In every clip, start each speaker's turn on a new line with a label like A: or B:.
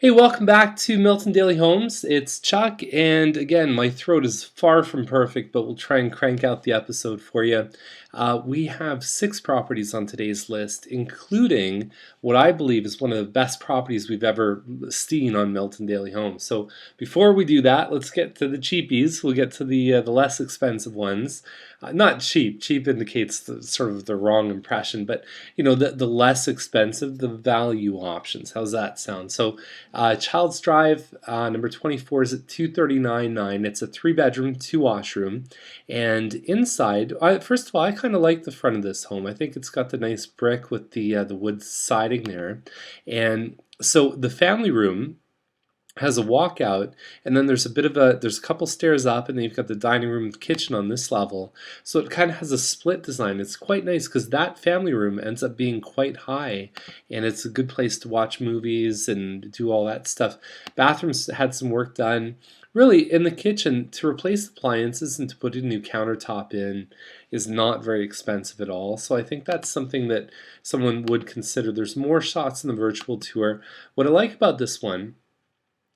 A: Hey, welcome back to Milton Daily Homes. It's Chuck, and again, my throat is far from perfect, but we'll try and crank out the episode for you. We have 6 properties on today's list, including what I believe is one of the best properties we've ever seen on Milton Daily Homes. So before we do that, let's get to the cheapies. We'll get to the less expensive ones. Not cheap. Cheap indicates sort of the wrong impression, but the less expensive, the value options. How's that sound? So Child's Drive, number 24 is at 239.9. It's a 3-bedroom, 2-washroom, and inside, first of all, I kind of like the front of this home. I think it's got the nice brick with the wood siding there, and so the family room has a walkout, and then there's a couple stairs up, and then you've got the dining room kitchen on this level. So it kind of has a split design. It's quite nice because that family room ends up being quite high, and it's a good place to watch movies and do all that stuff. Bathrooms had some work done. Really, in the kitchen, to replace appliances and to put a new countertop in is not very expensive at all. So I think that's something that someone would consider. There's more shots in the virtual tour. What I like about this one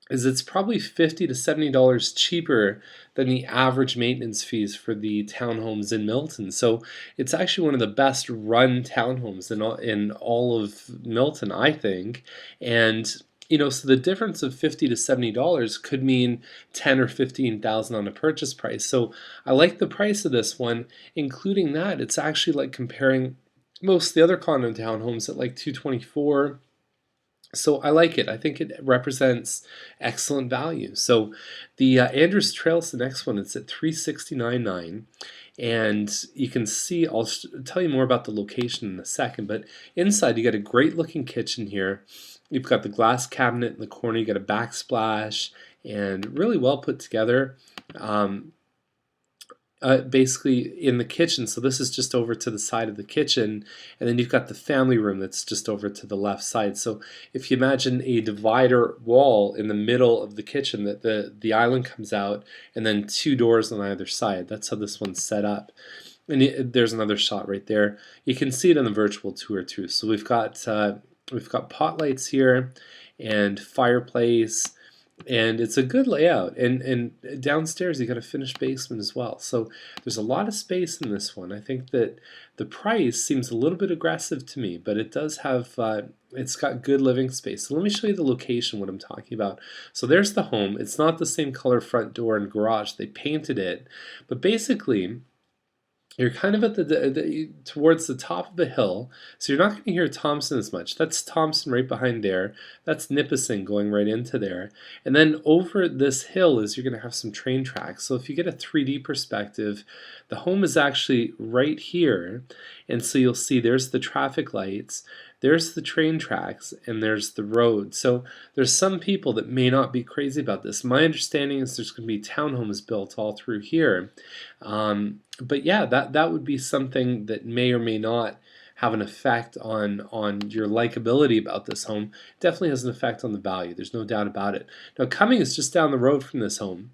A: is it's probably $50 to $70 cheaper than the average maintenance fees for the townhomes in Milton. So it's actually one of the best run townhomes in all of Milton, I think. And so the difference of $50 to $70 could mean 10 or 15,000 on a purchase price. So I like the price of this one, including that it's actually like comparing most of the other condo townhomes at like 224. So I like it. I think it represents excellent value. So the Andrews Trail is the next one. It's at 369.9, and you can see, I'll tell you more about the location in a second, but inside you got a great looking kitchen here. You've got the glass cabinet in the corner, you got a backsplash, and really well put together. Basically in the kitchen, so this is just over to the side of the kitchen, and then you've got the family room that's just over to the left side. So if you imagine a divider wall in the middle of the kitchen, that the island comes out, and then 2 doors on either side. That's how this one's set up. And there's another shot right there. You can see it on the virtual tour too. So we've got pot lights here and fireplace. And it's a good layout, and downstairs you got a finished basement as well. So there's a lot of space in this one. I think that the price seems a little bit aggressive to me, but it does have it's got good living space. So let me show you the location, what I'm talking about. So there's the home. It's not the same color front door and garage. They painted it, but basically you're kind of at towards the top of the hill, so you're not going to hear Thompson as much. That's Thompson right behind there. That's Nipissing going right into there. And then over this hill is you're going to have some train tracks. So if you get a 3D perspective, the home is actually right here. And so you'll see there's the traffic lights, there's the train tracks, and there's the road. So there's some people that may not be crazy about this. My understanding is there's going to be townhomes built all through here. But yeah, that would be something that may or may not have an effect on your likability about this home. Definitely has an effect on the value. There's no doubt about it. Now, Cumming is just down the road from this home,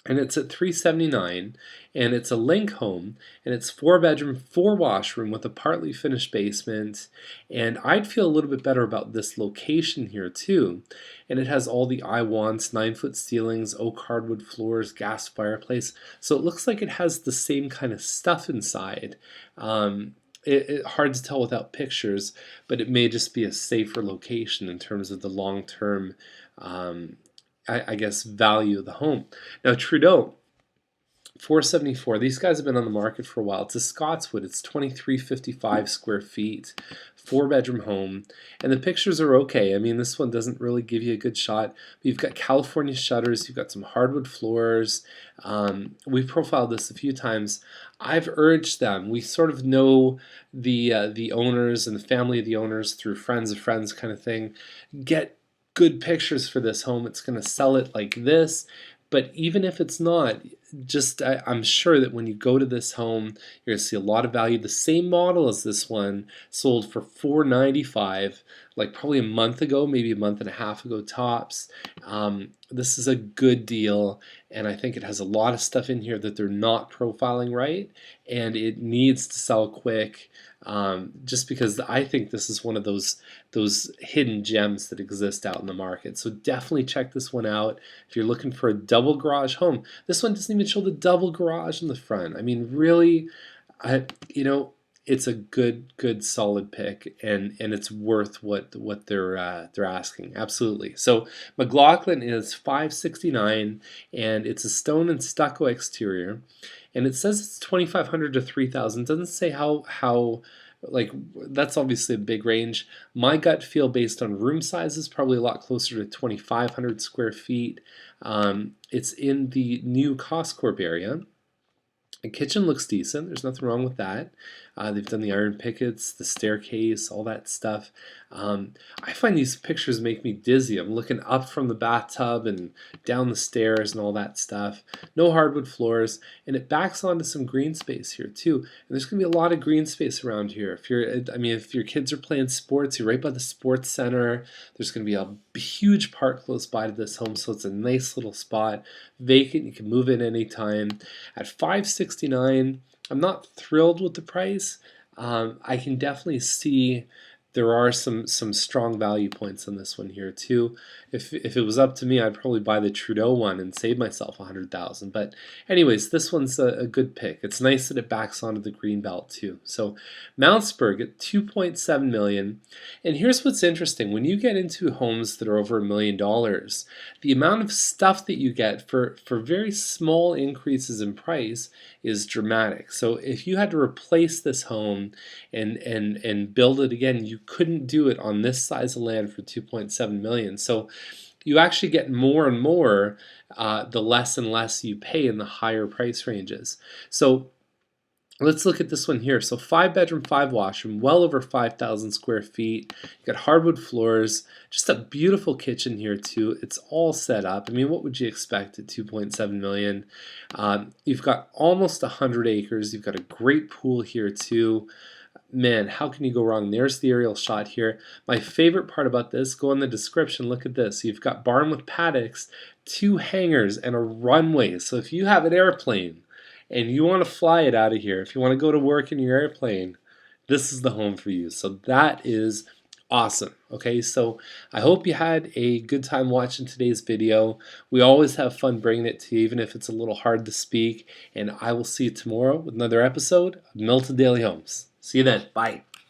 A: and it's at 379, and it's a link home, and it's 4-bedroom, 4-washroom with a partly finished basement. And I'd feel a little bit better about this location here too. And it has all the I wants, 9-foot ceilings, oak hardwood floors, gas fireplace. So it looks like it has the same kind of stuff inside. Hard to tell without pictures, but it may just be a safer location in terms of the long-term I guess value of the home. Now Trudeau, 474. These guys have been on the market for a while. It's a Scotswood. It's 2355 square feet, 4-bedroom home, and the pictures are okay. I mean, this one doesn't really give you a good shot. But you've got California shutters. You've got some hardwood floors. We've profiled this a few times. I've urged them. We sort of know the owners and the family of the owners through friends of friends kind of thing. Get good pictures for this home. It's going to sell it like this. But even if it's not, I'm sure that when you go to this home, you're going to see a lot of value. The same model as this one sold for $495, like probably a month ago, maybe a month and a half ago tops. This is a good deal, and I think it has a lot of stuff in here that they're not profiling right, and it needs to sell quick. Just because I think this is one of those hidden gems that exist out in the market. So definitely check this one out if you're looking for a double garage home. This one doesn't even show the double garage in the front. I mean, really, it's a good solid pick, and it's worth what they're asking. Absolutely. So McLaughlin is $569, and it's a stone and stucco exterior, and it says it's $2,500 to $3,000. Doesn't say how like, that's obviously a big range. My gut feel based on room size is probably a lot closer to 2,500 square feet. It's in the new Coscorp area. The kitchen looks decent. There's nothing wrong with that. They've done the iron pickets, the staircase, all that stuff. I find these pictures make me dizzy. I'm looking up from the bathtub and down the stairs and all that stuff. No hardwood floors, and it backs onto some green space here too. And there's going to be a lot of green space around here. If your kids are playing sports, you're right by the sports center. There's going to be a huge park close by to this home, so it's a nice little spot. Vacant, you can move in anytime. At $569, I'm not thrilled with the price. I can definitely see there are some strong value points on this one here too. If it was up to me, I'd probably buy the Trudeau one and save myself $100,000. But anyways, this one's a good pick. It's nice that it backs onto the green belt too. So Mountsburg at $2.7 million. And here's what's interesting: when you get into homes that are over $1 million, the amount of stuff that you get for very small increases in price is dramatic. So if you had to replace this home and build it again, you couldn't do it on this size of land for $2.7 million. So you actually get more and more the less and less you pay in the higher price ranges. So let's look at this one here. So 5-bedroom, 5-washroom, well over 5,000 square feet. You got hardwood floors, just a beautiful kitchen here too. It's all set up. I mean, what would you expect at $2.7 million? You've got almost 100 acres. You've got a great pool here too. Man, how can you go wrong? There's the aerial shot here. My favorite part about this, go in the description, look at this. You've got barn with paddocks, 2 hangars, and a runway. So if you have an airplane and you want to fly it out of here, if you want to go to work in your airplane, this is the home for you. So that is awesome. Okay, so I hope you had a good time watching today's video. We always have fun bringing it to you, even if it's a little hard to speak. And I will see you tomorrow with another episode of Milton Daily Homes. See you then. Bye.